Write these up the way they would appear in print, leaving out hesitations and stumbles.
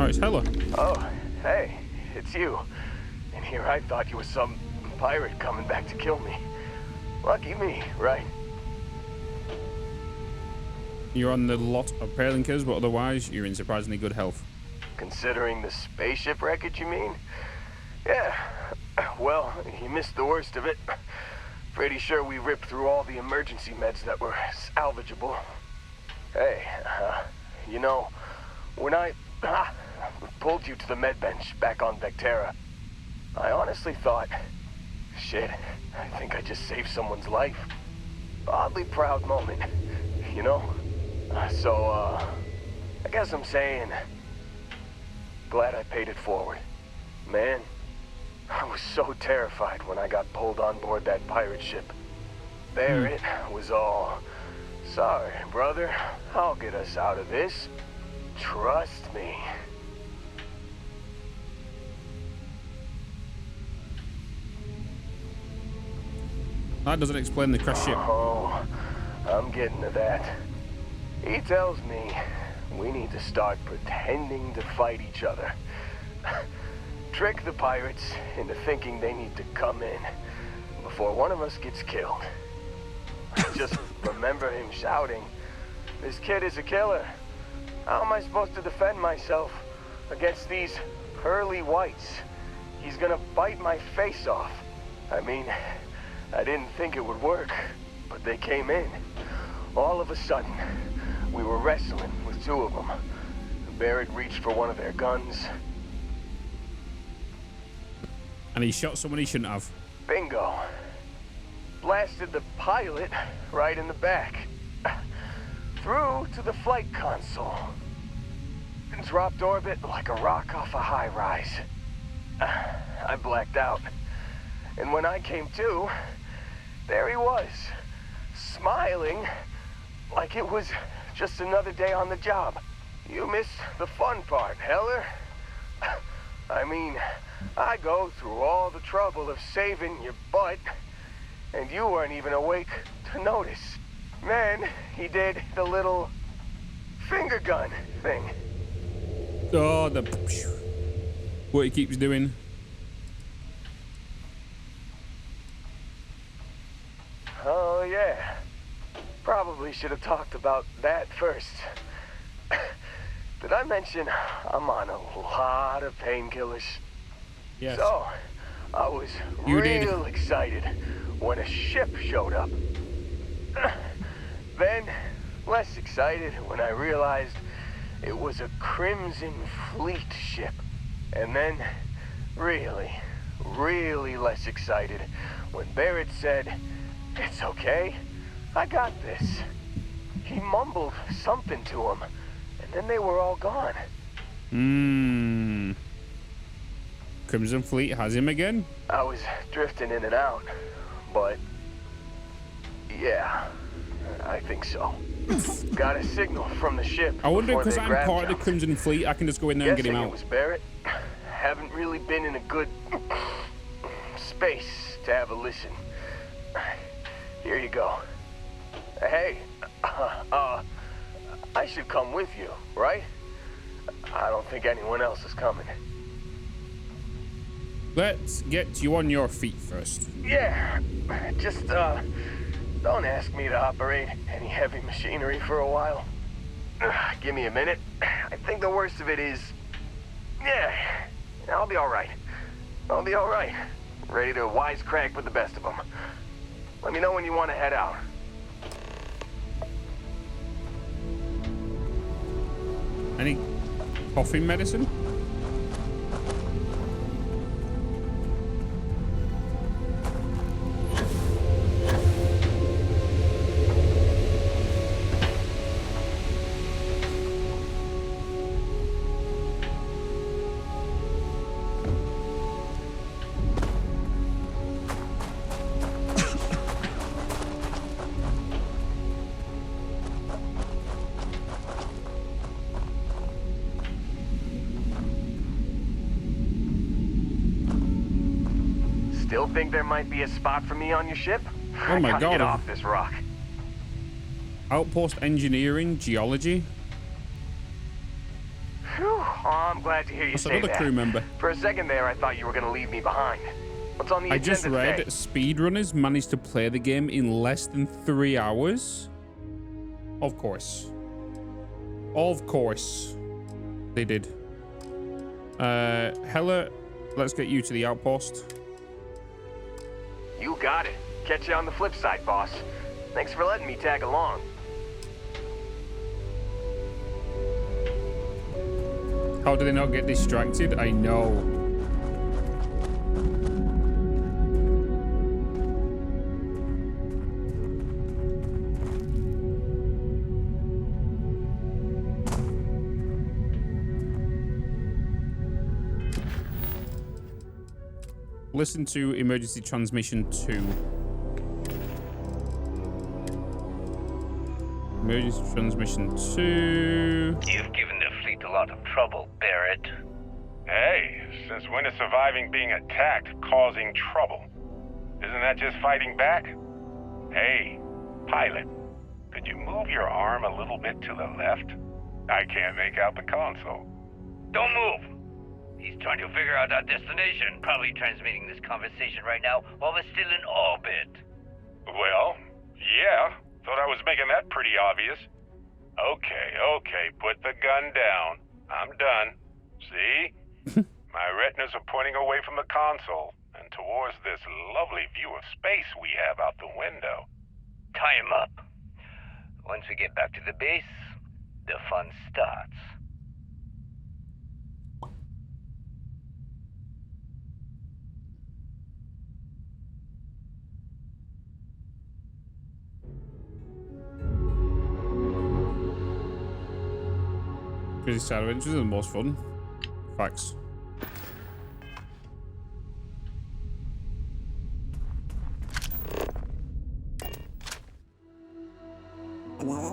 Oh, it's Hella. Oh, hey, it's you. And here I thought you was some pirate coming back to kill me. Lucky me, right? You're on the lot of painkillers, but otherwise you're in surprisingly good health. Considering the spaceship wreckage, you mean? Yeah. Well, you missed the worst of it. Pretty sure we ripped through all the emergency meds that were salvageable. Hey, you know, when I pulled you to the med bench back on Vectera, I honestly thought, shit, I think I just saved someone's life. Oddly proud moment, you know? So, I guess I'm saying, glad I paid it forward. Man, I was so terrified when I got pulled on board that pirate ship. There it was all, sorry, brother, I'll get us out of this. Trust me. That doesn't explain the crash ship. Oh, I'm getting to that. He tells me we need to start pretending to fight each other. Trick the pirates into thinking they need to come in before one of us gets killed. I just remember him shouting, "This kid is a killer. How am I supposed to defend myself against these pearly whites? He's gonna bite my face off." I mean, I didn't think it would work, but they came in. All of a sudden, we were wrestling with two of them. Barrett reached for one of their guns. And he shot someone he shouldn't have. Bingo. Blasted the pilot right in the back. Through to the flight console. And dropped orbit like a rock off a high rise. I blacked out. And when I came to, there he was, smiling like it was just another day on the job. You missed the fun part, Heller. I mean, I go through all the trouble of saving your butt, and you weren't even awake to notice. Then he did the little finger gun thing. Oh, what he keeps doing. Oh, yeah. Probably should have talked about that first. Did I mention I'm on a lot of painkillers? Yes. So, I was real excited when a ship showed up. Then, less excited when I realized it was a Crimson Fleet ship. And then, really, really less excited when Barrett said, "It's okay, I got this." He mumbled something to him, and then they were all gone. Crimson Fleet has him again? I was drifting in and out, but yeah, I think so. Got a signal from the ship. I wonder before because they I'm grabbed part of him. the Crimson Fleet, I can just go in there and get him Guessing out. it was Barrett. Haven't really been in a good space to have a listen. Here you go. Hey, I should come with you, right? I don't think anyone else is coming. Let's get you on your feet first. Yeah, just, don't ask me to operate any heavy machinery for a while. Give me a minute. I think the worst of it is, yeah, I'll be all right. I'll be all right. Ready to wisecrack with the best of them. Let me know when you want to head out. Any coughing medicine? Still think there might be a spot for me on your ship? Oh my I gotta God. get off this rock. Outpost engineering, geology. Whew. Oh, I'm glad to hear you That's say another that. crew member. For a second there, I thought you were going to leave me behind. What's on the I agenda just read today? speedrunners managed to play the game in less than 3 hours. Of course. Of course. They did. Hella, let's get you to the outpost. You got it. Catch you on the flip side, boss. Thanks for letting me tag along. How do they not get distracted? I know. Listen to emergency transmission 2. Emergency transmission 2. You've given the fleet a lot of trouble, Barrett. Hey, since when is surviving being attacked causing trouble? Isn't that just fighting back? Hey, pilot, could you move your arm a little bit to the left? I can't make out the console. Don't move! He's trying to figure out our destination. Probably transmitting this conversation right now while we're still in orbit. Well, yeah, thought I was making that pretty obvious. Okay, put the gun down. I'm done. See? My retinas are pointing away from the console and towards this lovely view of space we have out the window. Tie him up. Once we get back to the base, the fun starts. Crazy side adventures are the most fun. Facts.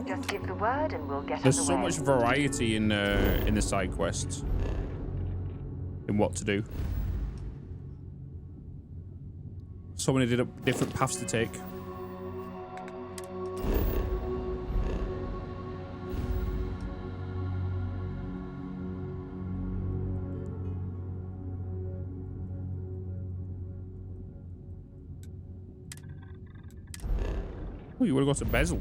Just give the word and we'll get There's underway. so much variety in the side quests. In what to do. So many different paths to take. Oh, you would have got a bezel.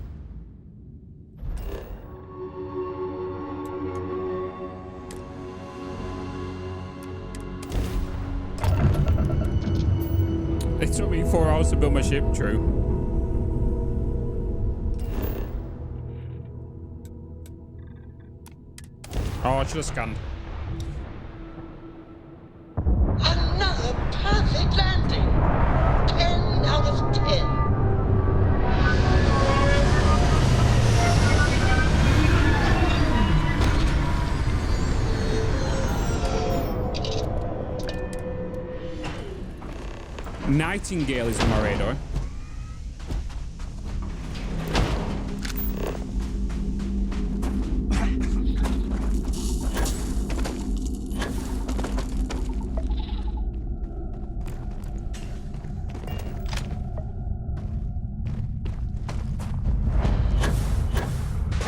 It took me 4 hours to build my ship, true. Oh, I should have scanned. Another perfect landing. 10 out of 10. Nightingale is on my radar.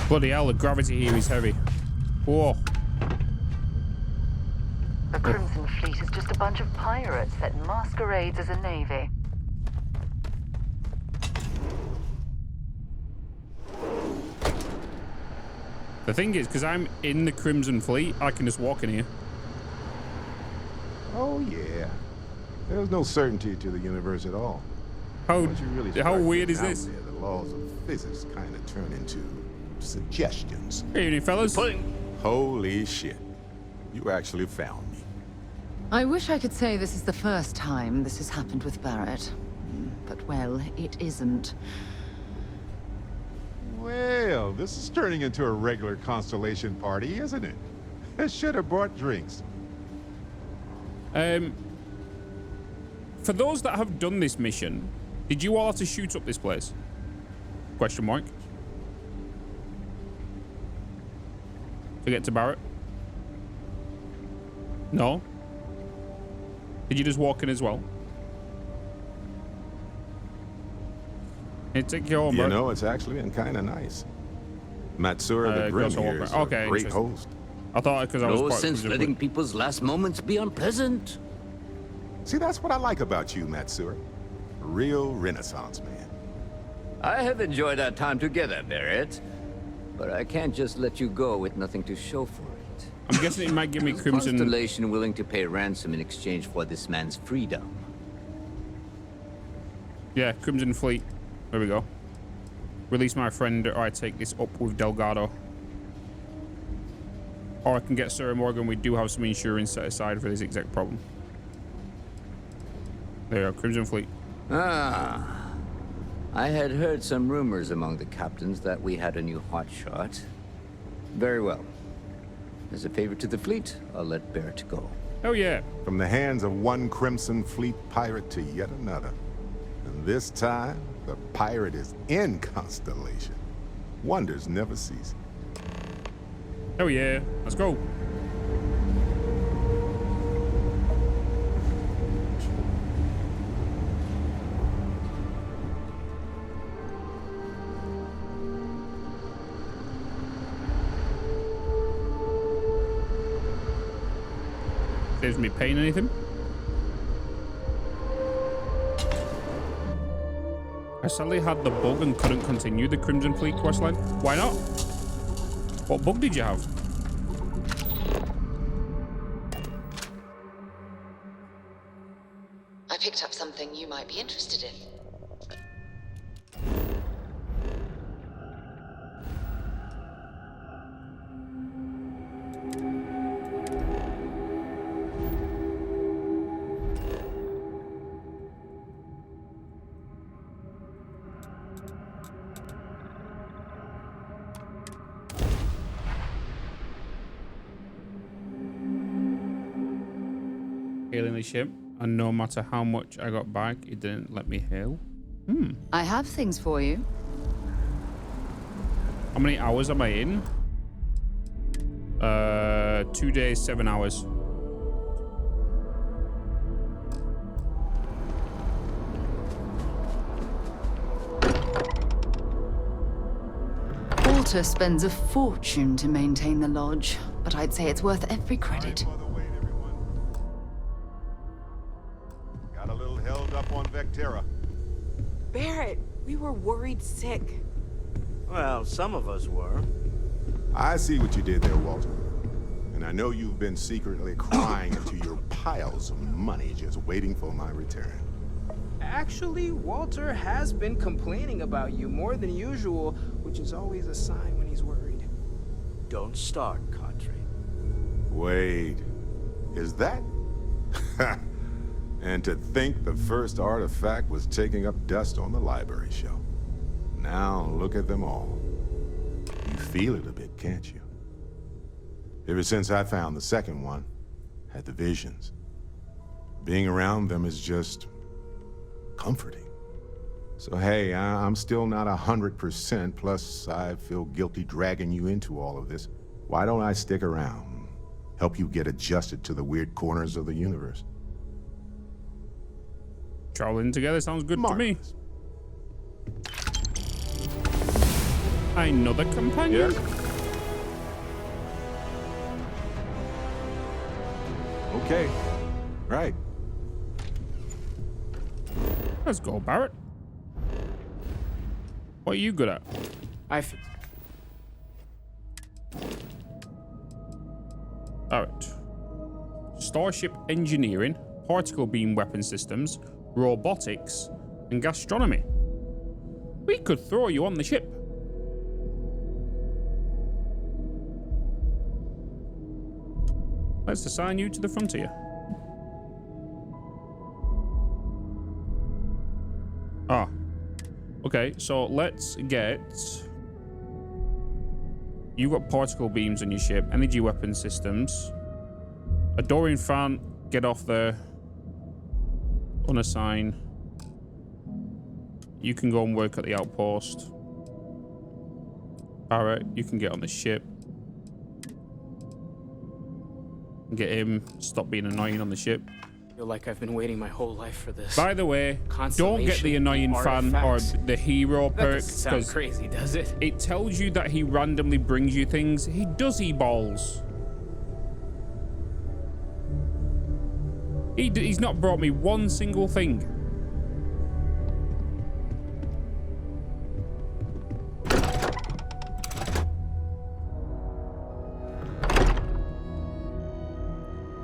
Bloody hell, the gravity here is heavy. Whoa. The Crimson Fleet is just a bunch of pirates that masquerades as a navy. The thing is, because I'm in the Crimson Fleet, I can just walk in here. Oh, yeah. There's no certainty to the universe at all. How Once you really start weird is getting out this? there, the laws of physics kind of turn into suggestions. Hey, evening, fellas. Holy shit. You actually found me. I wish I could say this is the first time this has happened with Barrett. But, well, it isn't. Well, this is turning into a regular Constellation party, isn't it? I should have brought drinks. For those that have done this mission, did you all have to shoot up this place? Question mark. To get to Barrett? No? Did you just walk in as well? Hey, take your home, You bro. know, it's actually been kind of nice. Matsura the Grim goes to here walk is around. Okay, a great interesting. host. I thought because I was No part sense of the letting people's last moments be unpleasant. See, that's what I like about you, Matsura. A real Renaissance man. I have enjoyed our time together, Barrett. But I can't just let you go with nothing to show for it. I'm guessing it might give me Crimson. Constellation willing to pay ransom in exchange for this man's freedom. Yeah, Crimson Fleet. There we go. Release my friend, or I take this up with Delgado. Or I can get Sarah Morgan. We do have some insurance set aside for this exact problem. There you go, Crimson Fleet. Ah. I had heard some rumors among the captains that we had a new hotshot. Very well. As a favor to the fleet, I'll let Barrett go. Oh yeah. From the hands of one Crimson Fleet pirate to yet another. And this time, the pirate is in Constellation. Wonders never cease. Oh yeah. Let's go. Saves me paying anything. I suddenly had the bug and couldn't continue the Crimson Fleet questline. Why not? What bug did you have? I picked up something you might be interested in. Hailing the ship, and no matter how much I got back, it didn't let me hail. I have things for you. How many hours am I in? 2 days, 7 hours. Walter spends a fortune to maintain the lodge, but I'd say it's worth every credit. Got a little held up on Vectera. Barrett, we were worried sick. Well, some of us were. I see what you did there, Walter. And I know you've been secretly crying into your piles of money just waiting for my return. Actually, Walter has been complaining about you more than usual, which is always a sign when he's worried. Don't start, Cadre. Wait, is that? And to think the first artifact was taking up dust on the library shelf. Now look at them all. You feel it a bit, can't you? Ever since I found the second one, had the visions. Being around them is just comforting. So hey, I'm still not 100%, plus I feel guilty dragging you into all of this. Why don't I stick around? Help you get adjusted to the weird corners of the universe. Traveling together sounds good to me. Marvelous. Another companion? Yeah. Okay. Right. Let's go, Barrett. What are you good at? Alright. Starship engineering, particle beam weapon systems, robotics, and gastronomy. We could throw you on the ship. Let's assign you to the frontier. Ah. Okay, so let's get... You've got particle beams on your ship, energy weapon systems. A Dorian fan, get off there. Unassign. You can go and work at the outpost. Barrett, you can get on the ship. Get him, stop being annoying on the ship. I feel like I've been waiting my whole life for this. By the way, don't get the annoying fan or the hero perk. That sounds crazy, does it? It tells you that he randomly brings you things. He does eat balls. He's not brought me one single thing.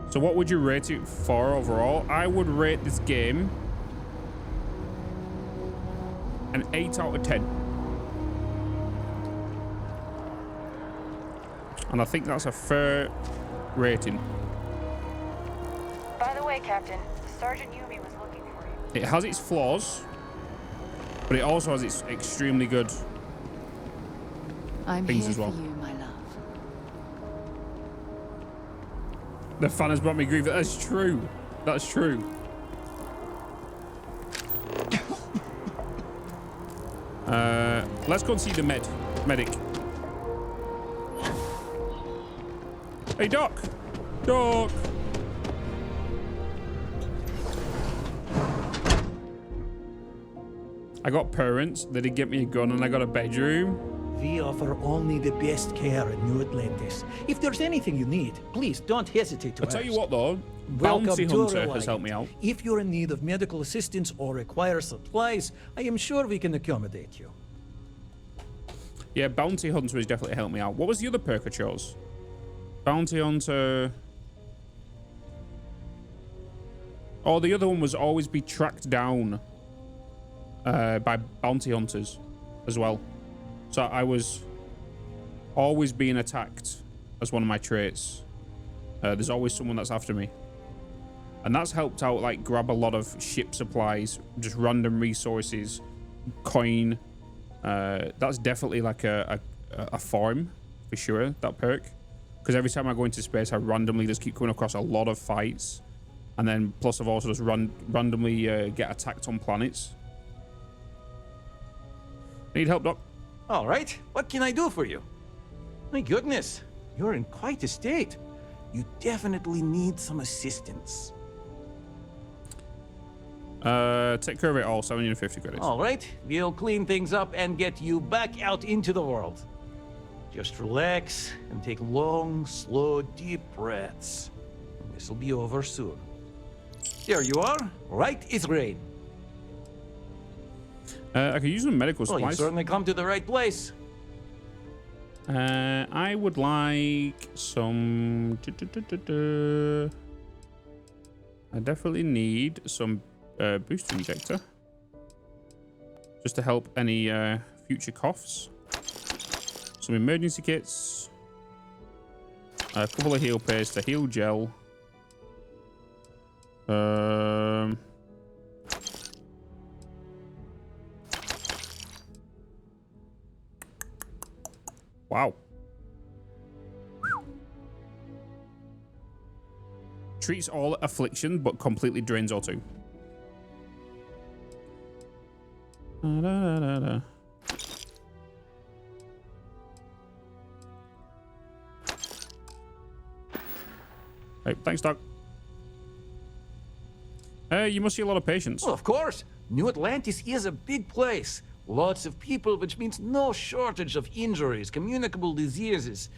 So what would you rate it for overall? I would rate this game an 8 out of 10. And I think that's a fair rating. By the way, Captain, Sergeant Yumi was looking for you. It has its flaws, but it also has its extremely good things here as well. for you, my love. The fan has brought me grief. That's true. That's true. Let's go and see the medic. Hey, Doc. Doc. I got parents. They did get me a gun and I got a bedroom. We offer only the best care in New Atlantis. If there's anything you need, please don't hesitate to ask. I'll tell you what though, Welcome Bounty to Hunter our has helped me out. island. If you're in need of medical assistance or require supplies, I am sure we can accommodate you. Yeah, Bounty Hunter has definitely helped me out. What was the other perk I chose? Bounty Hunter. Oh, the other one was always be tracked down by bounty hunters as well. So I was always being attacked as one of my traits. There's always someone that's after me. And that's helped out, like, grab a lot of ship supplies, just random resources, coin. That's definitely like a farm, for sure, that perk. Because every time I go into space, I randomly just keep coming across a lot of fights. And then, plus I've also just randomly get attacked on planets. Need help, Doc? All right, what can I do for you? My goodness, you're in quite a state. You definitely need some assistance. Take care of it all, 750 credits. All right, we'll clean things up and get you back out into the world. Just relax and take long, slow, deep breaths. This will be over soon. There you are, right as rain. I could use some medical supplies. Well, you certainly come to the right place. I would like some... I definitely need some booster injector. Just to help any future coughs. Some emergency kits. A couple of heal paste, a heal gel. Wow. Treats all affliction, but completely drains O2. Hey, thanks, Doc. You must see a lot of patients. Well, of course. New Atlantis is a big place. Lots of people, which means no shortage of injuries, communicable diseases.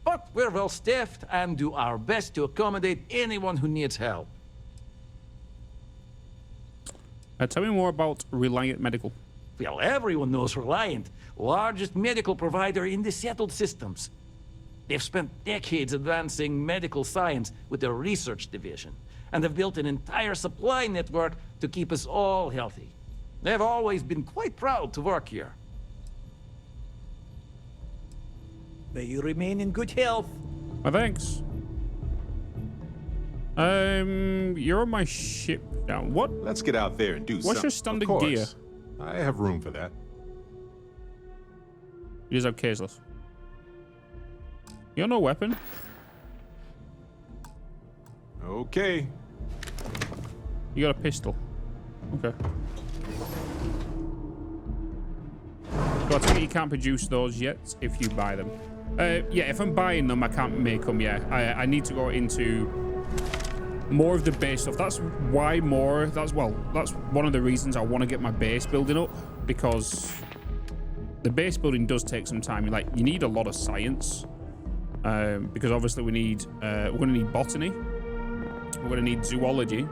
But we're well staffed and do our best to accommodate anyone who needs help. Tell me more about Reliant Medical. Well, everyone knows Reliant, largest medical provider in the settled systems. They've spent decades advancing medical science with their research division, and have built an entire supply network to keep us all healthy. They've always been quite proud to work here. May you remain in good health. Thanks. You're on my ship now. What? Let's get out there and do something. What's your standard Of course. gear? I have room for that. You just have caseless. You got no weapon? Okay. You got a pistol. Okay. So I think you can't produce those yet if you buy them. Yeah, if I'm buying them, I can't make them yet. I need to go into more of the base stuff. That's why more. That's one of the reasons I want to get my base building up, because the base building does take some time. You need a lot of science, because obviously we're going to need botany, we're going to need zoology.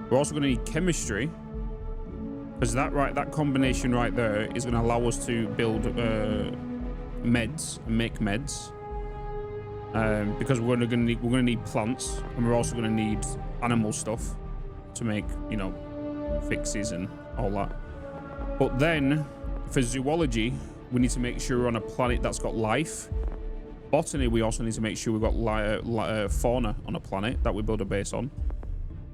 We're also going to need chemistry, because that combination right there is going to allow us to build meds and make meds. Because we're going to need plants, and we're also going to need animal stuff to make, you know, fixes and all that. But then for zoology, we need to make sure we're on a planet that's got life. Botany, we also need to make sure we've got fauna on a planet that we build a base on.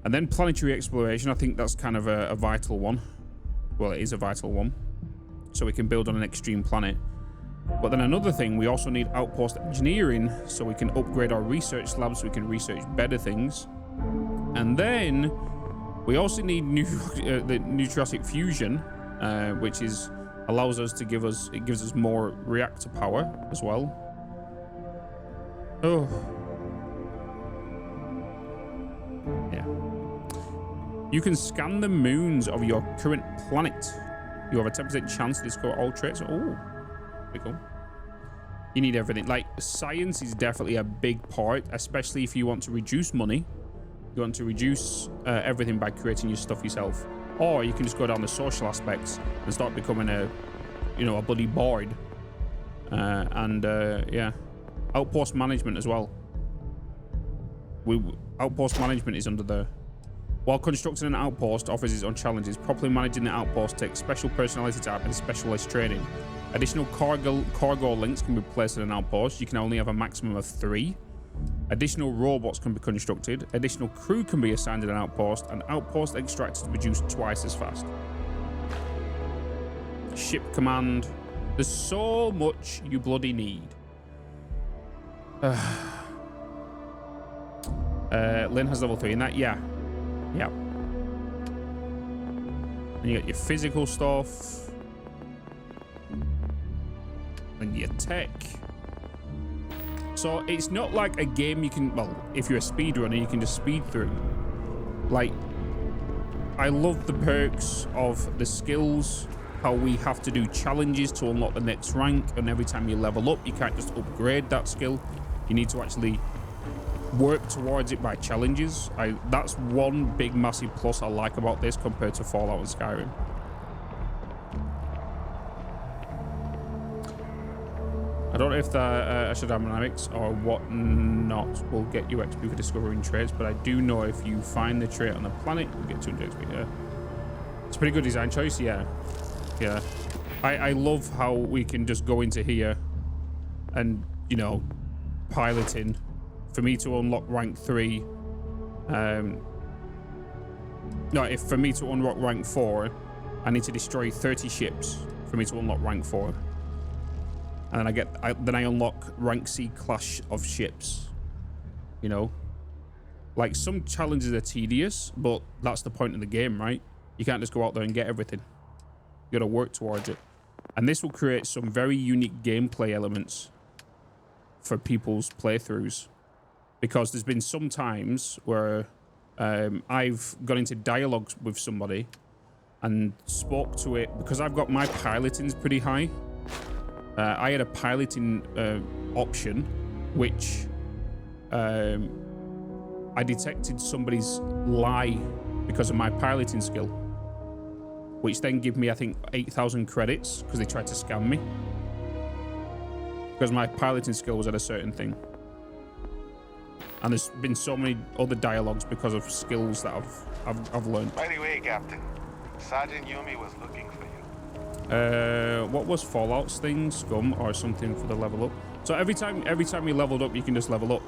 And then planetary exploration, I think that's kind of a vital one. Well, it is a vital one. So we can build on an extreme planet. But then another thing, we also need outpost engineering, so we can upgrade our research labs, so we can research better things. And then we also need the nuclear fusion, which allows us to gives us more reactor power as well. Oh. Yeah. You can scan the moons of your current planet. You have a 10% chance to discover all traits. Oh, pretty cool. You need everything. Like, science is definitely a big part, especially if you want to reduce money. You want to reduce everything by creating your stuff yourself. Or you can just go down the social aspects and start becoming a bloody board. Yeah. Outpost management as well. Outpost management is under there. While constructing an outpost offers its own challenges, properly managing the outpost takes special personality type and specialist training. Additional cargo links can be placed in an outpost. You can only have a maximum of 3. Additional robots can be constructed. Additional crew can be assigned in an outpost, and outpost extractors produce twice as fast. Ship command. There's so much you bloody need. Lynn has level 3 in that, yeah. And you got your physical stuff. And your tech. So it's not like a game you can, well, if you're a speedrunner, you can just speed through. Like, I love the perks of the skills, how we have to do challenges to unlock the next rank, and every time you level up, you can't just upgrade that skill. You need to actually work towards it by challenges. That's one big massive plus I like about this compared to Fallout and Skyrim. I don't know if the aerodynamics or whatnot will get you XP for discovering traits, but I do know if you find the trait on the planet, you'll get 200 XP. Yeah, it's a pretty good design choice. Yeah. I love how we can just go into here and, you know, piloting. For me to unlock rank 3, for me to unlock rank 4, I need to destroy 30 ships for me to unlock rank 4, and then I unlock rank C class of ships. You know, like, some challenges are tedious, but that's the point of the game, right? You can't just go out there and get everything. You got to work towards it, and this will create some very unique gameplay elements for people's playthroughs. Because there's been some times where I've gone into dialogues with somebody and spoke to it, because I've got my piloting's pretty high. I had a piloting option, which I detected somebody's lie because of my piloting skill, which then gave me, I think, 8,000 credits because they tried to scam me. Because my piloting skill was at a certain thing. And there's been so many other dialogues because of skills that I've learned. By the way, Captain, Sergeant Yumi was looking for you. What was Fallout's thing? Scum or something for the level up. So every time you leveled up, you can just level up.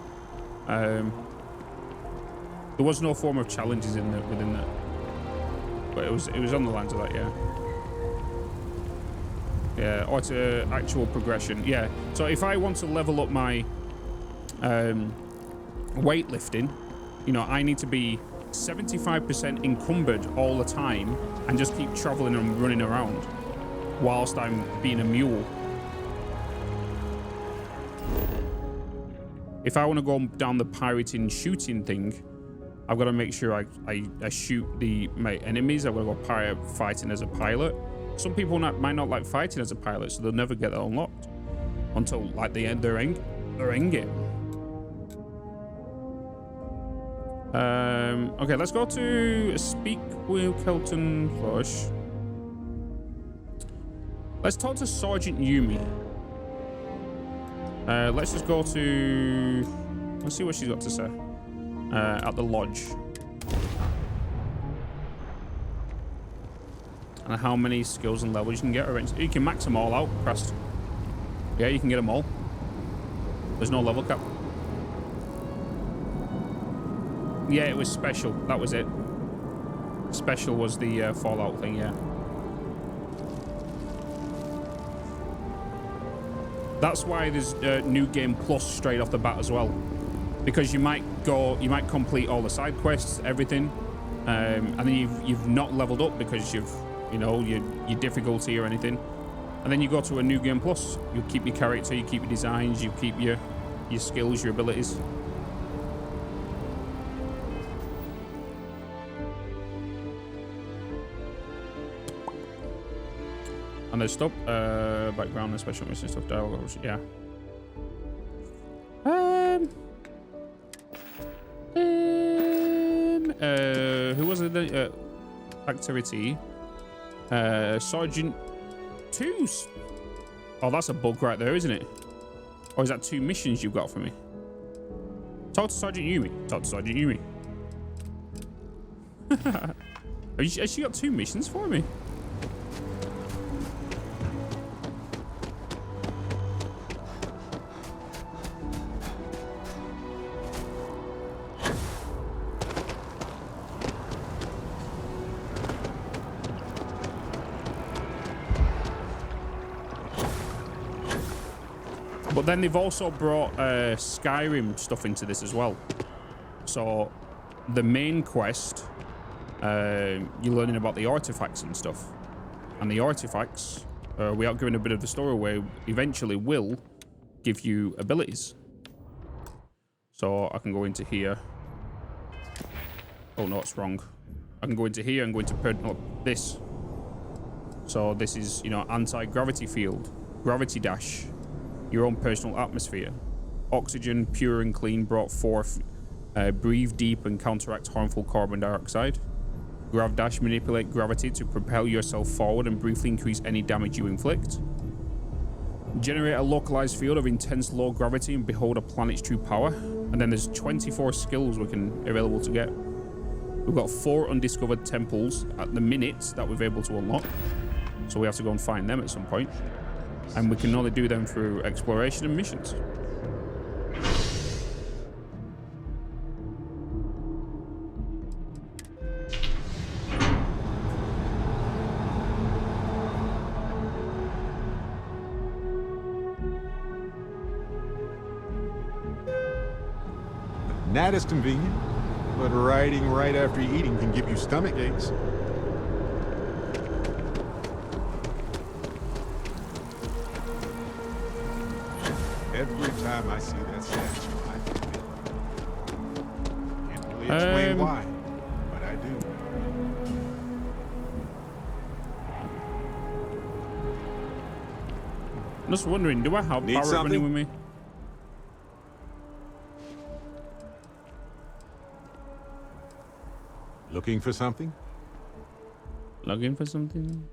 There was no form of challenges within that, but it was on the lines of that, yeah. Yeah, or to actual progression, yeah. So if I want to level up my weightlifting, you know, I need to be 75% encumbered all the time and just keep traveling and running around whilst I'm being a mule. If I want to go down the pirating shooting thing, I've got to make sure I shoot my enemies. I've got to go fighting as a pilot. Some people might not like fighting as a pilot, so they'll never get that unlocked until like the end their end game. Okay, let's go to Speak with Kelton Flush. Let's talk to Sergeant Yumi. Let's just go to... Let's see what she's got to say. At the lodge. And how many skills and levels you can get. You can max them all out, Crest. Yeah, you can get them all. There's no level cap. Yeah, it was special. That was it. Special was the Fallout thing, yeah. That's why there's New Game Plus straight off the bat as well. Because you might complete all the side quests, everything. And then you've not leveled up because you've, you know, your difficulty or anything. And then you go to a New Game Plus. You keep your character, you keep your designs, you keep your skills, your abilities. And there's stuff, background and special mission stuff, dialogue, yeah. Who was it? Activity. Sergeant 2. Oh, that's a bug right there, isn't it? Or is that 2 missions you've got for me? Talk to Sergeant Yumi. Talk to Sergeant Yumi. Has she got 2 missions for me? But then they've also brought Skyrim stuff into this as well. So the main quest, you're learning about the artifacts and stuff. And the artifacts, without giving a bit of the story away, eventually will give you abilities. So I can go into here. Oh no, it's wrong. I can go into here and go into this. So this is, you know, anti-gravity field, gravity dash. Your own personal atmosphere. Oxygen, pure and clean, brought forth. Breathe deep and counteract harmful carbon dioxide. Grav dash, manipulate gravity to propel yourself forward and briefly increase any damage you inflict. Generate a localized field of intense low gravity and behold a planet's true power. And then there's 24 skills available to get. We've got 4 undiscovered temples at the minute that we've able to unlock. So we have to go and find them at some point. And we can only do them through exploration and missions. That is convenient, but riding right after eating can give you stomach aches. Every time I see that statue, I feel it. Can't really explain why, but I do. I'm just wondering, do I have Need power something? running with me? Looking for something? Looking for something?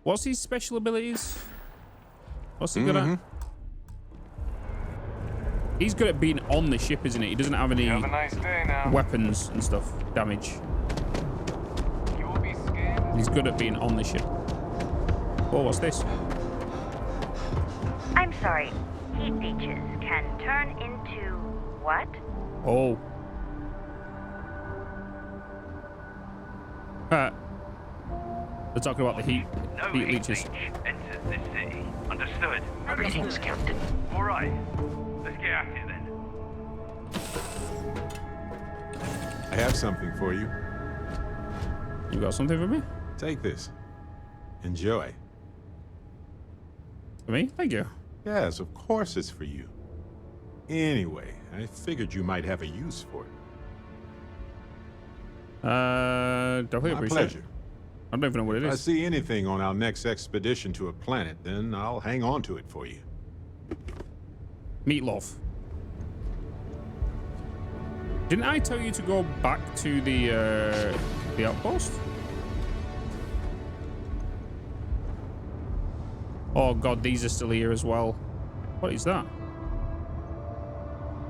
What's his special abilities? What's he good at? He's good at being on the ship, isn't he? He doesn't have any weapons and stuff, damage. He's good at being on the ship. Oh, what's this? I'm sorry. Heat leeches can turn into what? Oh. They're talking about the heat leeches. Enters this city. Understood. Greetings, Captain. All right. Let's get at it then. I have something for you. You got something for me? Take this. Enjoy. For me? Thank you. Yes, of course it's for you. Anyway, I figured you might have a use for it. Definitely My appreciate pleasure. it. I don't even know what it If I is. see anything on our next expedition to a planet, then I'll hang on to it for you. Meatloaf. Didn't I tell you to go back to the outpost? Oh god, these are still here as well. What is that?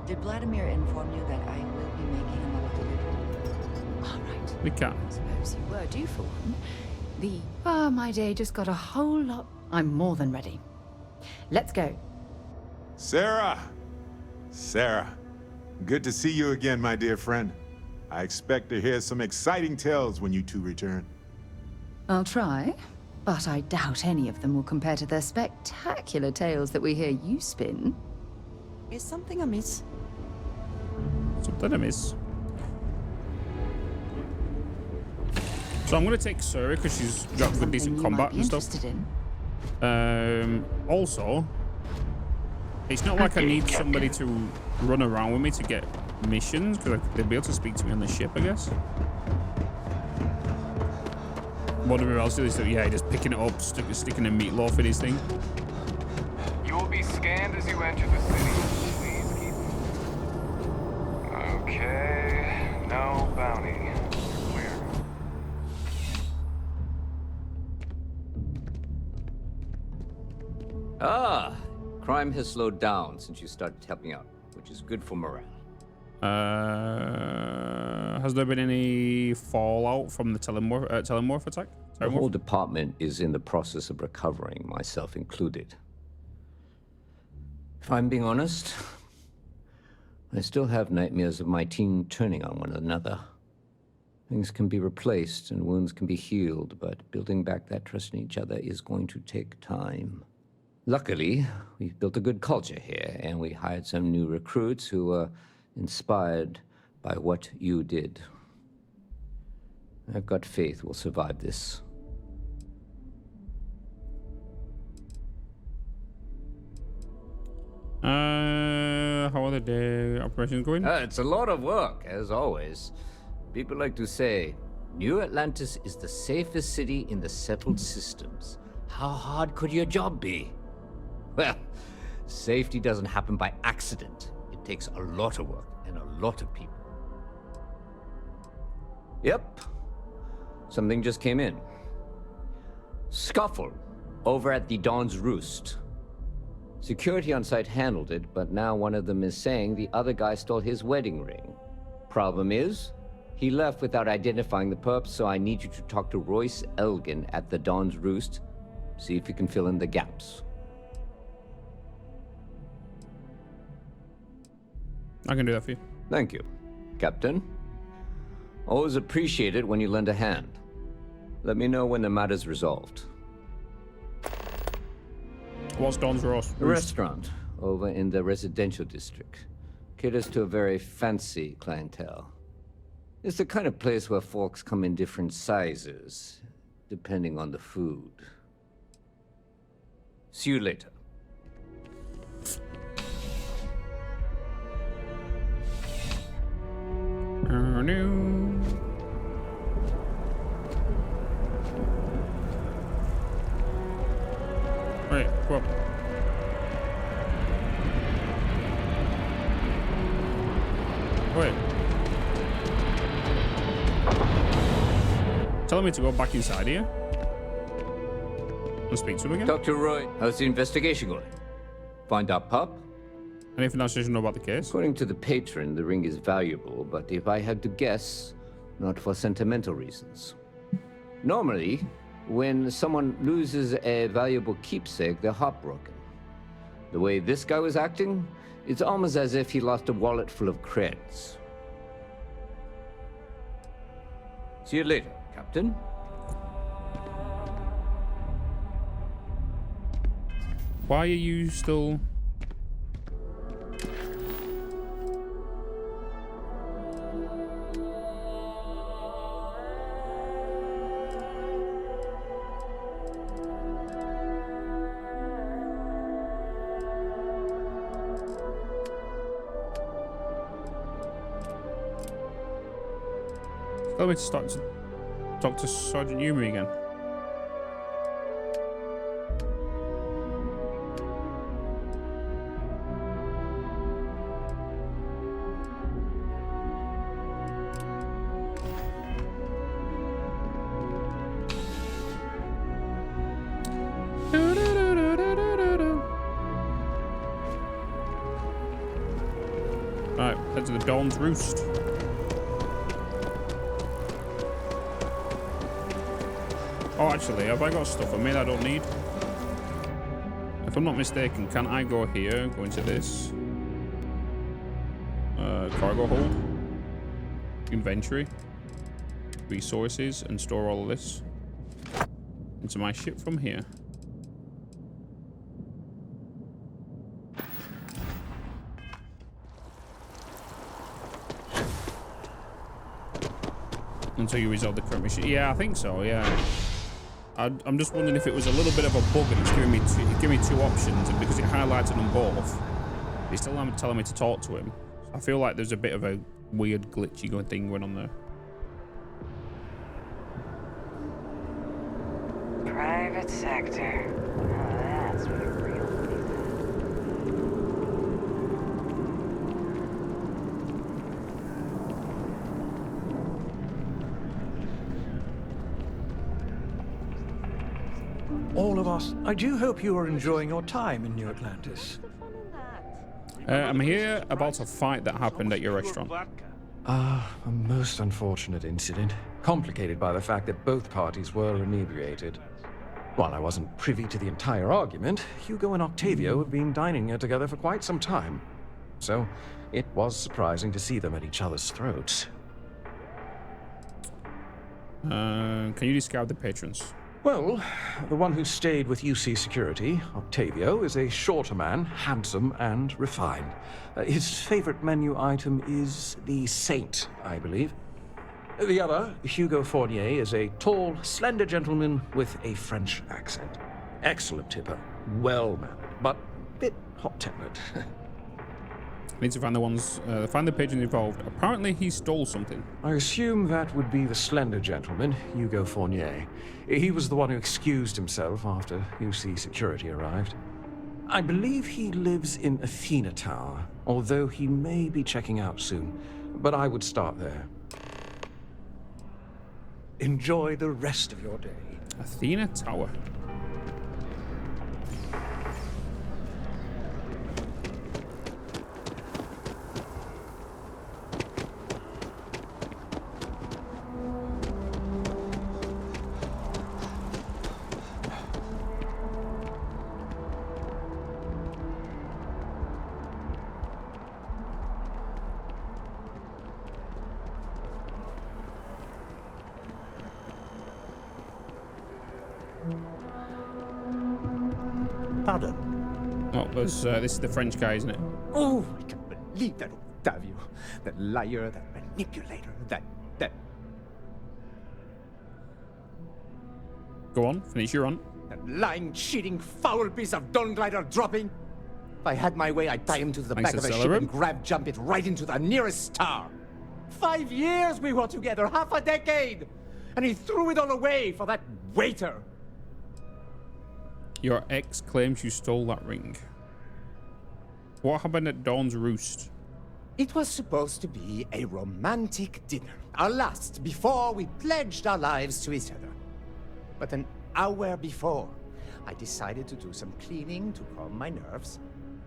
Did Vladimir inform you that I will be making another delivery? All right. We can. I suppose you were due for one. My day just got a whole lot. I'm more than ready. Let's go. Sarah! Sarah, good to see you again, my dear friend. I expect to hear some exciting tales when you two return. I'll try, but I doubt any of them will compare to the spectacular tales that we hear you spin. Is something amiss? Something amiss. So I'm going to take Suri because she's got good decent combat and stuff. Also, it's not like I need somebody to run around with me to get missions, because they'll be able to speak to me on the ship, I guess. Whatever else is, yeah, just picking it up, sticking a meatloaf in his thing. You will be scanned as you enter the city. Please keep. Okay, no bounty. Clear. Ah, crime has slowed down since you started helping out, which is good for morale. Has there been any fallout from the telemorph attack? The whole department is in the process of recovering, myself included. If I'm being honest, I still have nightmares of my team turning on one another. Things can be replaced and wounds can be healed, but building back that trust in each other is going to take time. Luckily, we've built a good culture here, and we hired some new recruits who were inspired by what you did. I've got faith we'll survive this. How are the day operations going? It's a lot of work, as always. People like to say, New Atlantis is the safest city in the settled systems. How hard could your job be? Well, safety doesn't happen by accident. It takes a lot of work and a lot of people. Yep. Something just came in. Scuffle over at the Dawn's Roost. Security on site handled it, but now one of them is saying the other guy stole his wedding ring. Problem is, he left without identifying the perp, so I need you to talk to Royce Elgin at the Dawn's Roost. See if you can fill in the gaps. I can do that for you. Thank you, Captain. Always appreciate it when you lend a hand. Let me know when the matter's resolved. What's Dawn's Roost? A restaurant over in the residential district. Caters to a very fancy clientele. It's the kind of place where folks come in different sizes, depending on the food. See you later. No. Wait, go up. Wait. Telling me to go back inside here? And speak to him again? Dr. Roy, how's the investigation going? Find our pup? Anything else you should know about the case? According to the patron, the ring is valuable, but if I had to guess, not for sentimental reasons. Normally, when someone loses a valuable keepsake, they're heartbroken. The way this guy was acting, it's almost as if he lost a wallet full of creds. See you later, Captain. Why are you still... Tell me to start to talk to Sergeant Yumi again. Right, head to the Dawn's Roost. Oh, actually, have I got stuff on me that I don't need? If I'm not mistaken, can I go here, go into this? Cargo hold. Inventory. Resources, and store all of this into my ship from here. Until you resolve the current mission. Yeah, I think so, yeah. I'm just wondering if it was a little bit of a bug and it's giving me two options, and because it highlighted them both, it's still telling me to talk to him. I feel like there's a bit of a weird glitchy thing going on there. Private sector. Oh, that's what it really is. All of us, I do hope you are enjoying your time in New Atlantis. I'm here about a fight that happened at your restaurant. A most unfortunate incident, complicated by the fact that both parties were inebriated. While I wasn't privy to the entire argument, Hugo and Octavio have been dining here together for quite some time. So, it was surprising to see them at each other's throats. Can you describe the patrons? Well, the one who stayed with UC Security, Octavio, is a shorter man, handsome and refined. His favorite menu item is the Saint, I believe. The other, Hugo Fournier, is a tall, slender gentleman with a French accent. Excellent tipper, well-mannered, but a bit hot-tempered. I need to find find the patrons involved. Apparently he stole something. I assume that would be the slender gentleman, Hugo Fournier. He was the one who excused himself after UC Security arrived. I believe he lives in Athena Tower, although he may be checking out soon. But I would start there. Enjoy the rest of your day. Athena Tower. Pardon? Oh, this is the French guy, isn't it? Oh, I can't believe that Octavio. That liar, that manipulator, that... Go on, finish your run. That lying, cheating, foul piece of Dawn Glider dropping. If I had my way, I'd tie him to the back of a ship and jump it right into the nearest star. 5 years we were together, half a decade! And he threw it all away for that waiter. Your ex claims you stole that ring. What happened at Dawn's Roost? It was supposed to be a romantic dinner. Our last, before we pledged our lives to each other. But an hour before, I decided to do some cleaning to calm my nerves.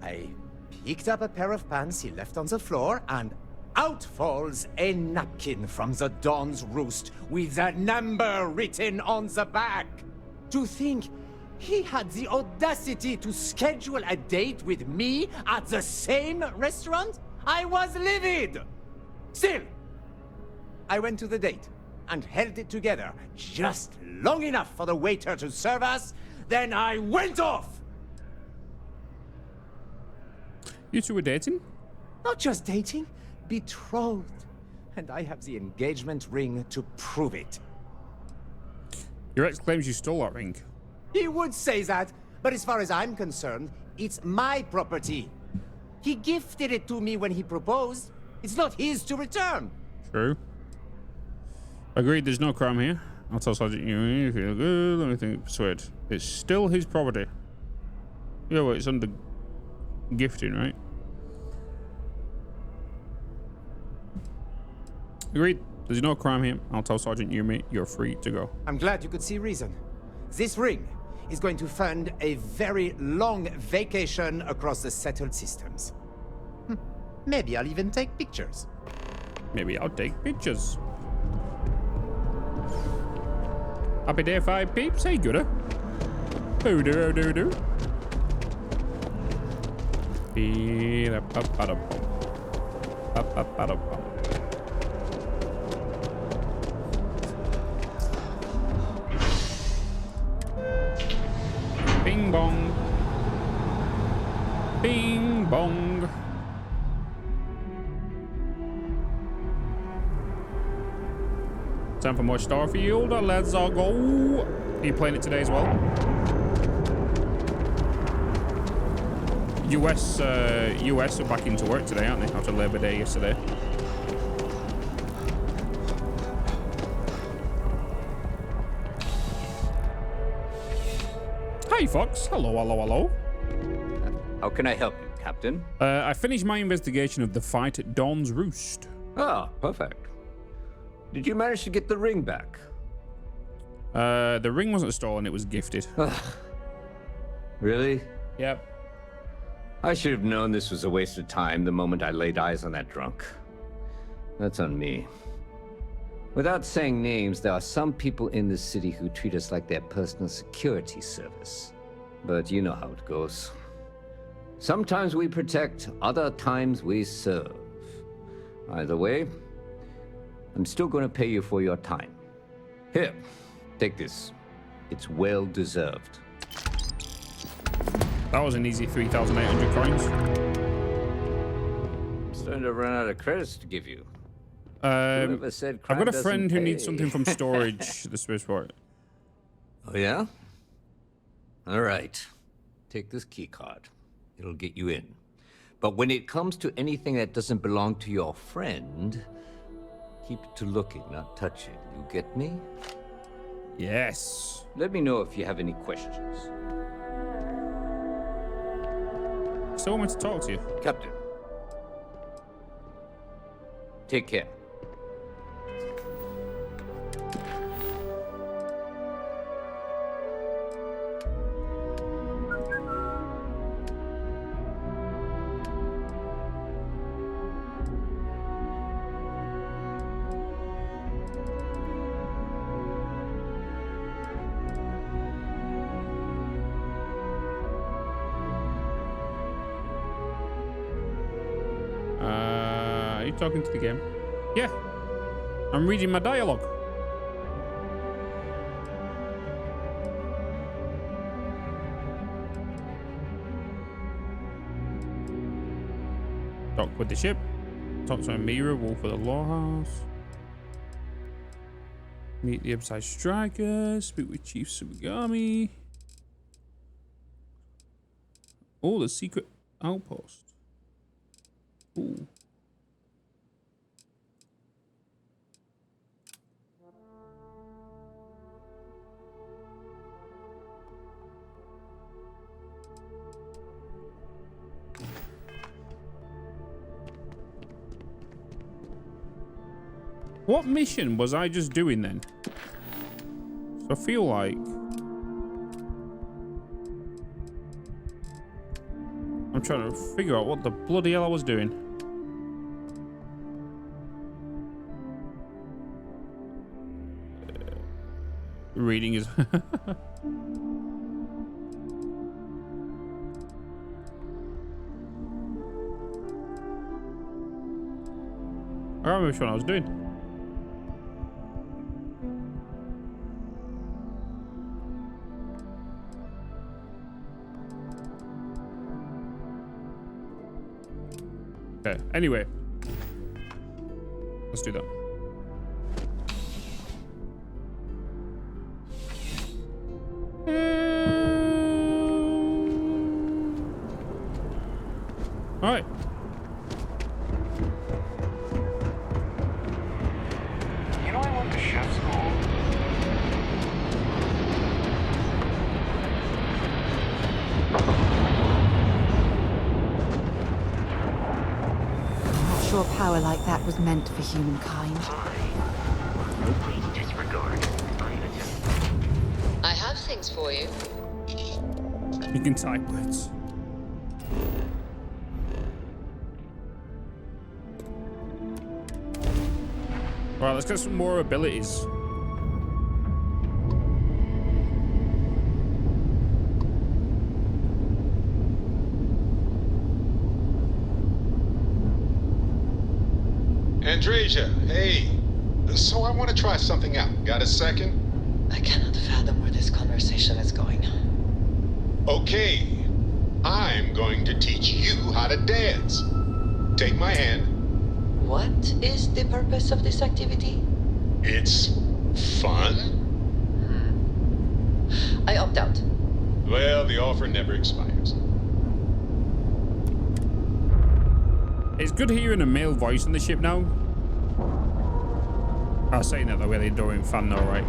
I picked up a pair of pants he left on the floor, and out falls a napkin from the Dawn's Roost with a number written on the back. To think he had the audacity to schedule a date with me at the same restaurant? I was livid! Still, I went to the date and held it together just long enough for the waiter to serve us, then I went off! You two were dating? Not just dating, betrothed. And I have the engagement ring to prove it. Your ex claims you stole that ring. He would say that, but as far as I'm concerned, it's my property. He gifted it to me when he proposed. It's not his to return. True. Agreed, there's no crime here. I'll tell Sergeant you feel good, let me think, persuade. It's still his property. Yeah, well, it's under gifting, right? Agreed, there's no crime here. I'll tell Sergeant Yumi you're free to go. I'm glad you could see reason. This ring is going to fund a very long vacation across the settled systems. Maybe I'll even take pictures. Maybe I'll take pictures. Happy day 5 peeps. Hey, gooder. Oh, do. Bing bong. Bing bong. Time for more StarField. Let's all go. Are you playing it today as well? US are back into work today, aren't they? After Labor Day yesterday. Hi, Fox. Hello. How can I help you, Captain? I finished my investigation of the fight at Dawn's Roost. Ah, perfect. Did you manage to get the ring back? The ring wasn't stolen, it was gifted. Really? Yep. I should have known this was a waste of time the moment I laid eyes on that drunk. That's on me. Without saying names, there are some people in this city who treat us like their personal security service. But you know how it goes. Sometimes we protect, other times we serve. Either way, I'm still going to pay you for your time. Here, take this. It's well deserved. That was an easy 3,800 coins. I'm starting to run out of credits to give you. Said I've got a friend who needs something from storage. The Swiss for it. Oh yeah? All right. Take this key card. It'll get you in. But when it comes to anything that doesn't belong to your friend, keep it to looking, not touching. You get me? Yes. Let me know if you have any questions. Still want me to talk to you? Captain. Take care. Are you talking to the game? Yeah. I'm reading my dialogue. Dock with the ship. Talk to Amira, Wolf of the Lawhouse. Meet the Upside Striker. Speak with Chief Subigami. Oh, the secret outpost. Ooh. What mission was I just doing then? So I feel like I'm trying to figure out what the bloody hell I was doing. Reading is I don't remember which one I was doing. Okay, anyway. Let's do that. All right. You know, I went to chef school. I'm not sure power like that was meant for humankind. I have things for you. You can type words. All right, let's get some more abilities. Andreja, hey. So I want to try something out. Got a second? I cannot fathom where this conversation is going. Okay. I'm going to teach you how to dance. Take my hand. What is the purpose of this activity? It's fun. I opt out. Well, the offer never expires. It's good hearing a male voice in the ship now. I was saying that the way they're doing fan though, right?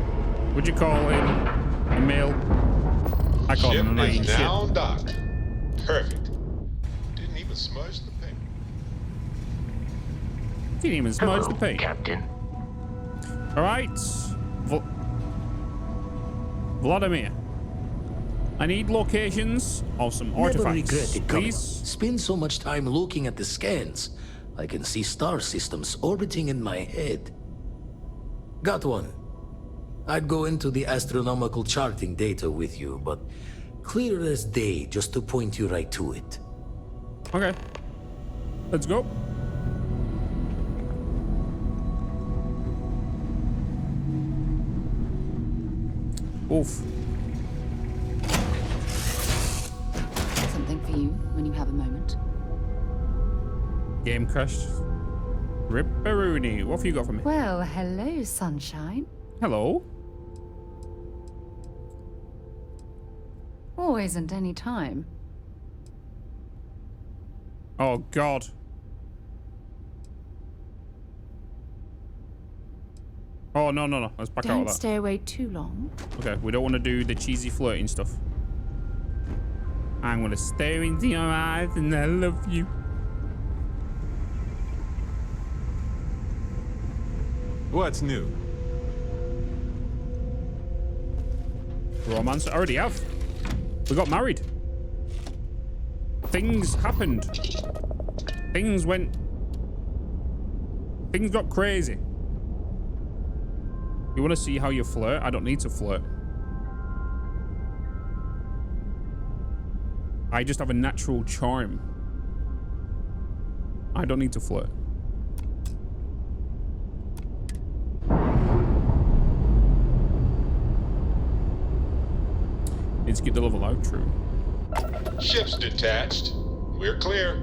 Would you call him a male? I call him a main ship. Now docked. Perfect. Didn't even smudge the paint. Didn't even smudge the paint. Captain. All right. Vladimir. I need locations of some artifacts. Never regretted coming. Please. Spend so much time looking at the scans. I can see star systems orbiting in my head. Got one. I'd go into the astronomical charting data with you, but clear as day just to point you right to it. Okay. Let's go. Oof. Something for you when you have a moment. Game crashed. Ripperoonie. What have you got for me? Well, hello, sunshine. Hello. Oh, isn't any time. Oh, God. Oh, no, no, no. Let's back out of Don't that. stay away too long. Okay, we don't want to do the cheesy flirting stuff. I'm going to stare into your eyes and I love you. What's new? Romance. I already have. We got married. Things happened. Things got crazy. You want to see how you flirt? I don't need to flirt. I just have a natural charm. I don't need to flirt. Need to get the level out, true. Ship's detached. We're clear.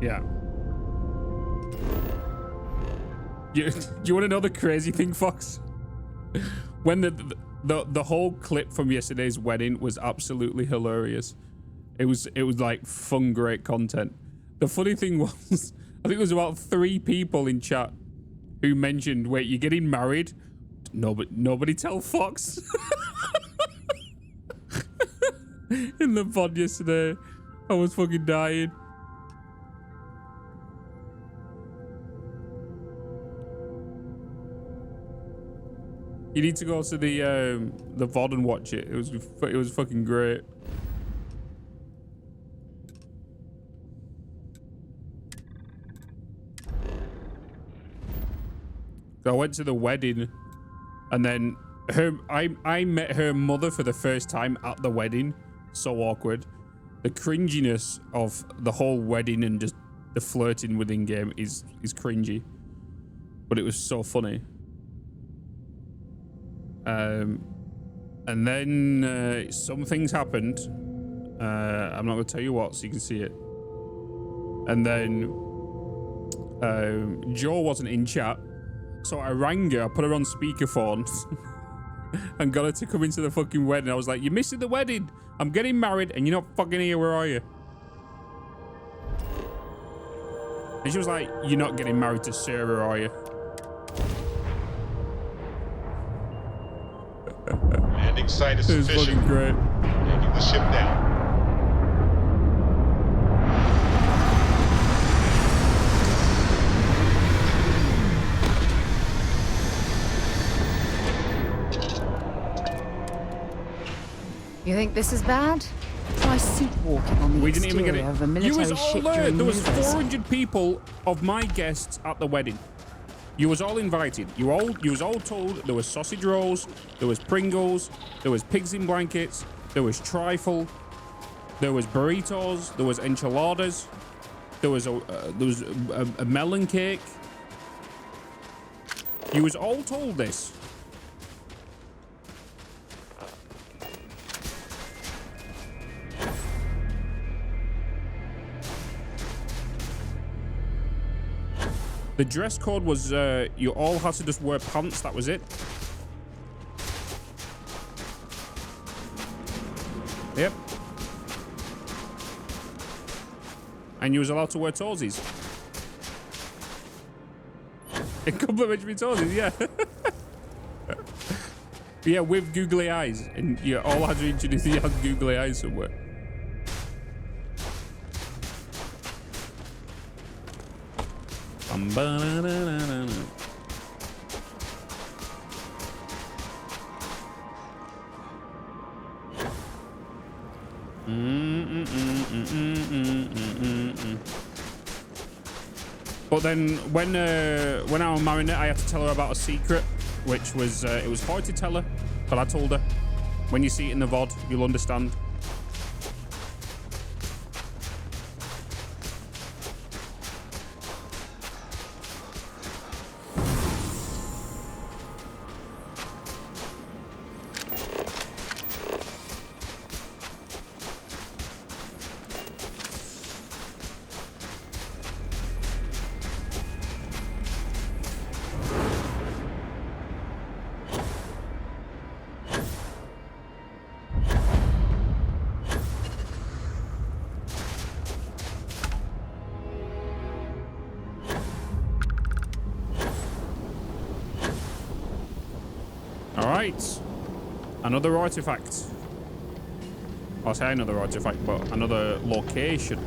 Yeah. You want to know the crazy thing, Fox? When the whole clip from yesterday's wedding was absolutely hilarious. It was like fun, great content. The funny thing was, I think there was about 3 people in chat who mentioned, "Wait, you're getting married?" Nobody tell Fox. In the pod yesterday, I was fucking dying. You need to go to the VOD and watch it. It was fucking great. So I went to the wedding, and then I met her mother for the first time at the wedding. So awkward. The cringiness of the whole wedding and just the flirting within game is cringy, but it was so funny. And then some things happened. I'm not gonna tell you what, so you can see it. And then Joe wasn't in chat, so I rang her. I put her on speakerphone and got her to come into the fucking wedding. I was like, "You're missing the wedding. I'm getting married, and you're not fucking here. Where are you?" And she was like, "You're not getting married to Sarah, are you?" Landing site is It was sufficient. fucking great. Taking the ship down. You think this is bad? Try soup walking on the We didn't even get it. of a You military was all ship there. during There was maneuvers. 400 people of my guests at the wedding. You was all invited. You was all told there was sausage rolls, there was Pringles, there was pigs in blankets, there was trifle, there was burritos, there was enchiladas, there was a melon cake. You was all told this. The dress code was you all had to just wear pants, that was it. Yep. And you was allowed to wear toesies. In complimentary toesies, yeah. Yeah, with googly eyes. And you all had to introduce you had googly eyes somewhere. But then when I was marrying her, I had to tell her about a secret, which was it was hard to tell her, but I told her. When you see it in the VOD, you'll understand. Another artifact. I'll say another artifact, but another location.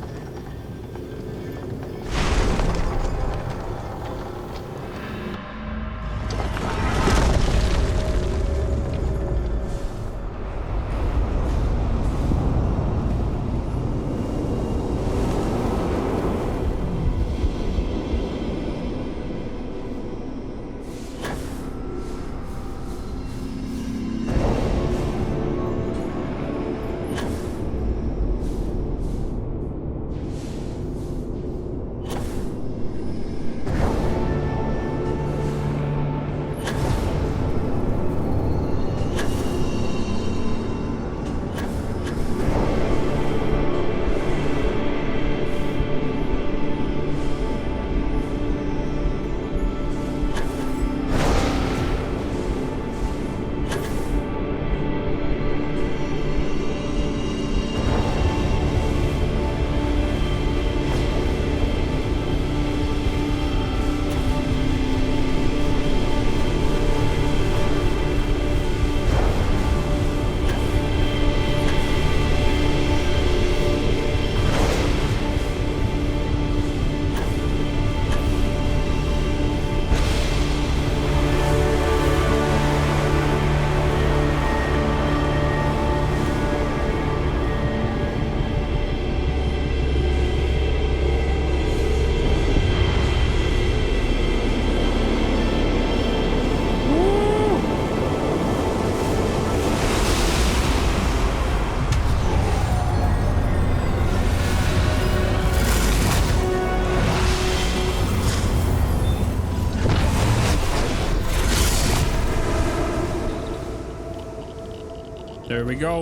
There we go.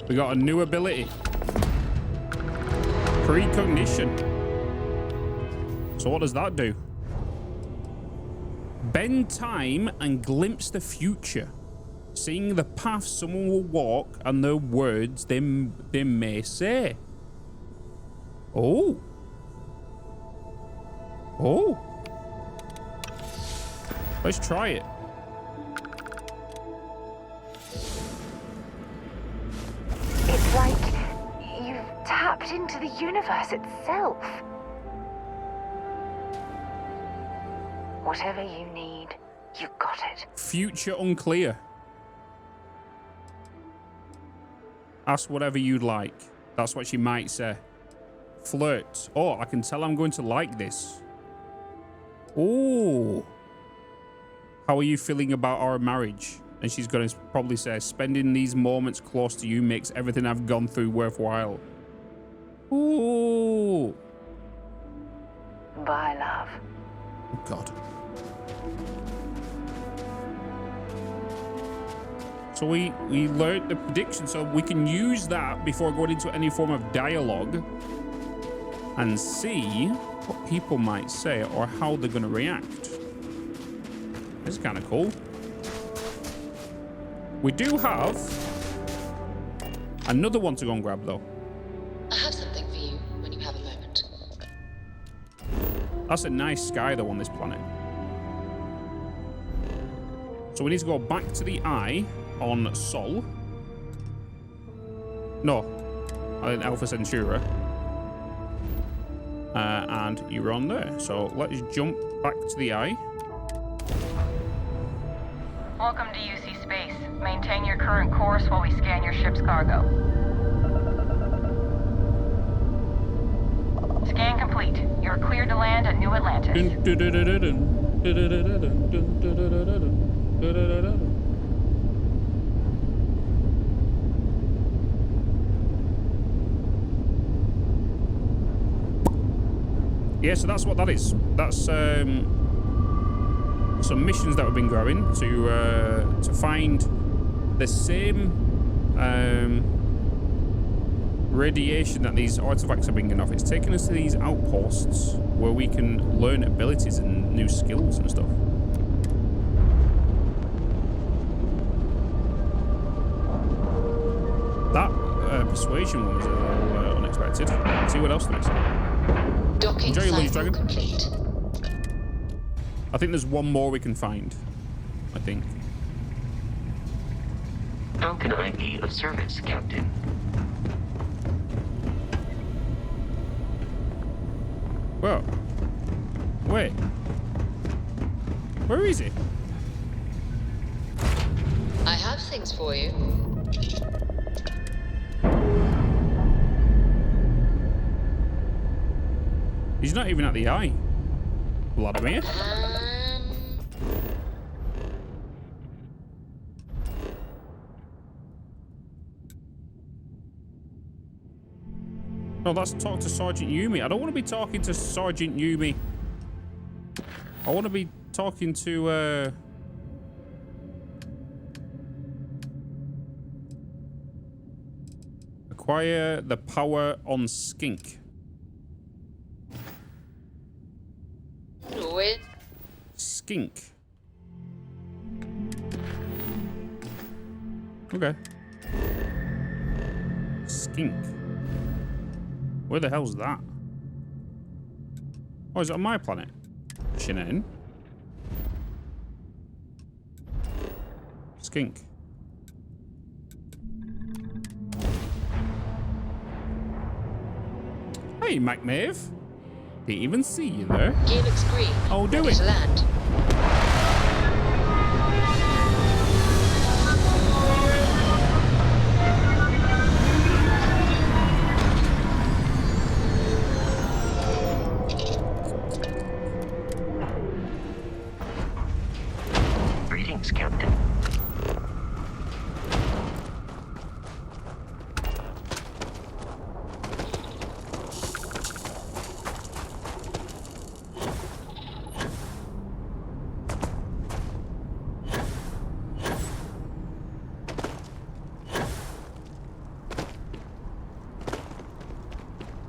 We got a new ability. Precognition. So what does that do? Bend time and glimpse the future. Seeing the path someone will walk and the words they may say. Oh. Oh. Let's try it. It's like you've tapped into the universe itself. Whatever you need, you got it. Future unclear. Ask whatever you'd like. That's what she might say. Flirt. Oh, I can tell I'm going to like this. Oh. how are you feeling about our marriage? And she's going to probably say, spending these moments close to you makes everything I've gone through worthwhile. Ooh. Bye, love. Oh, God. So we learned the prediction, so we can use that before going into any form of dialogue and see what people might say or how they're going to react. This is kind of cool. We do have another one to go and grab, though. I have something for you when you have a moment. That's a nice sky, though, on this planet. So we need to go back to the eye on Sol. No, I think Alpha Centauri. And you're on there. So let's jump back to the eye. Welcome to UC Space. Maintain your current course while we scan your ship's cargo. Scan complete. You're cleared to land at New Atlantis. Yeah, so that's what that is. That's some missions that we've been going to find the same radiation that these artifacts are bringing off. It's taking us to these outposts where we can learn abilities and new skills and stuff. That persuasion one was a little unexpected. Let's see what else there is. Enjoy your lunch, Dragon. Complete. I think there's one more we can find. I think. How can I be of service, Captain? Well, wait. Where is he? I have things for you. He's not even at the eye. Vladimir. No, let's talk to Sergeant Yumi. I don't want to be talking to Sergeant Yumi. I want to be talking to, acquire the power on Skink. With Skink. Okay. Skink. Where the hell's that? Oh, is it on my planet? Shannon. Skink. Hey, MacMave. Didn't even see you there. Helix green. Oh, do ready it. to land. Greetings, Captain.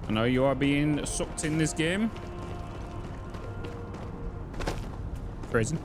I know you are being sucked in this game. Prison.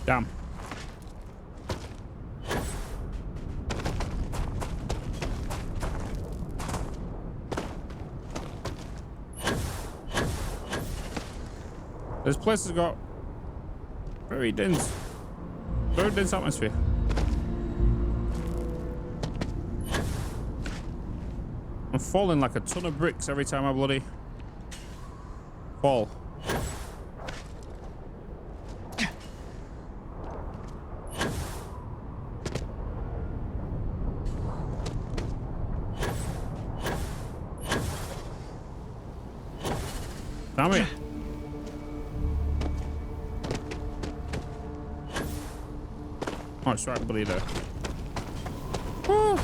Damn. This place has got very dense atmosphere. I'm falling like a ton of bricks every time I bloody fall. Damn it. Oh, it's right, buddy, there. Woo.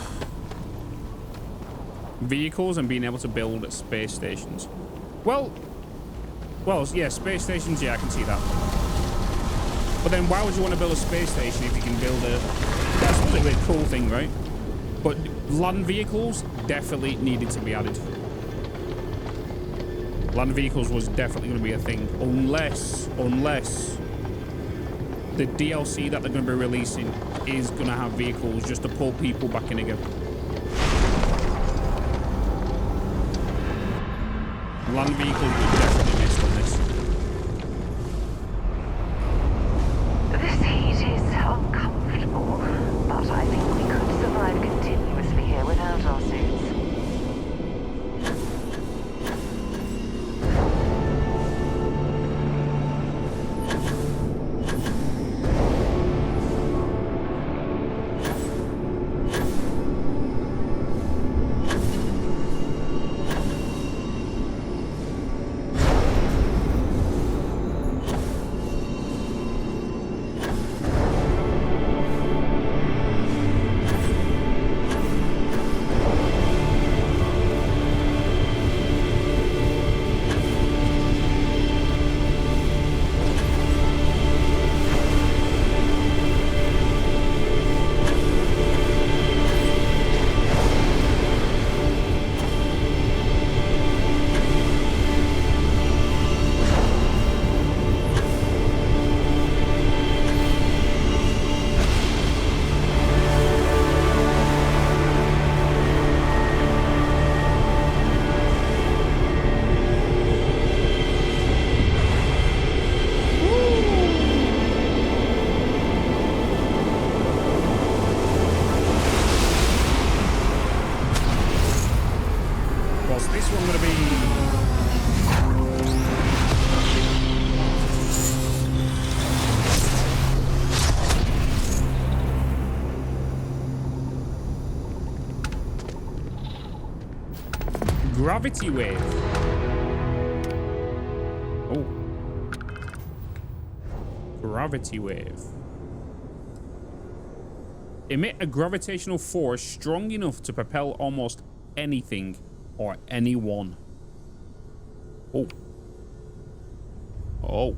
Vehicles and being able to build space stations. Well, yeah, space stations, yeah, I can see that. But then why would you want to build a space station if you can build a... That's a really cool thing, right? But land vehicles definitely needed to be added. Land vehicles was definitely going to be a thing. Unless the DLC that they're going to be releasing is going to have vehicles just to pull people back in again. Land vehicles will definitely miss on this. This heat is uncomfortable, but I think we could survive continuously here without our suits. Gravity wave. Oh. Gravity wave. Emit a gravitational force strong enough to propel almost anything or anyone. Oh. Oh.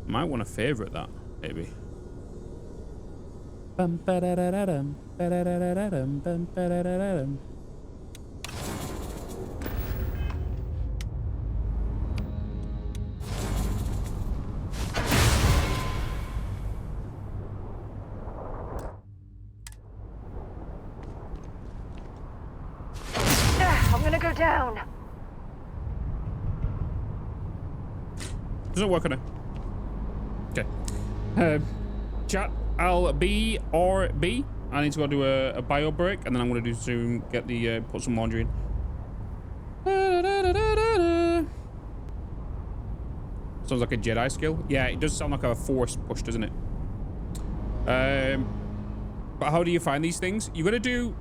Might want to favorite that, maybe. Bum ba da da da dum ba da da da da dum bum ba da da da dum. I'm gonna go down. Doesn't work on it. Okay. Chat. I'll B or B. I need to go do a bio break, and then I'm going to do soon get the put some laundry in. Sounds like a Jedi skill. Yeah, it does sound like a force push, doesn't it? But how do you find these things? You're going to do...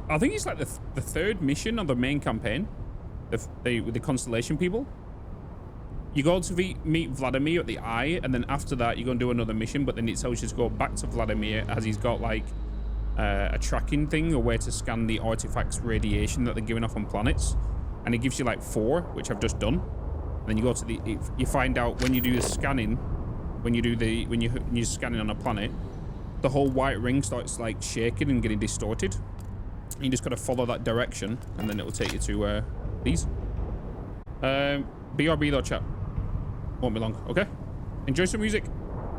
I think it's like the third mission of the main campaign. With the Constellation people. You go to meet Vladimir at the Eye, and then after that, you're going to do another mission, but then it tells you to go back to Vladimir as he's got, like, a tracking thing or where to scan the artifacts radiation that they're giving off on planets. And it gives you, like, 4, which I've just done. And then you go to you find out when you do the scanning, when you're scanning on a planet, the whole white ring starts, like, shaking and getting distorted. And you just got to follow that direction, and then it will take you to these. BRB though, chat. Won't be long. Okay. Enjoy some music.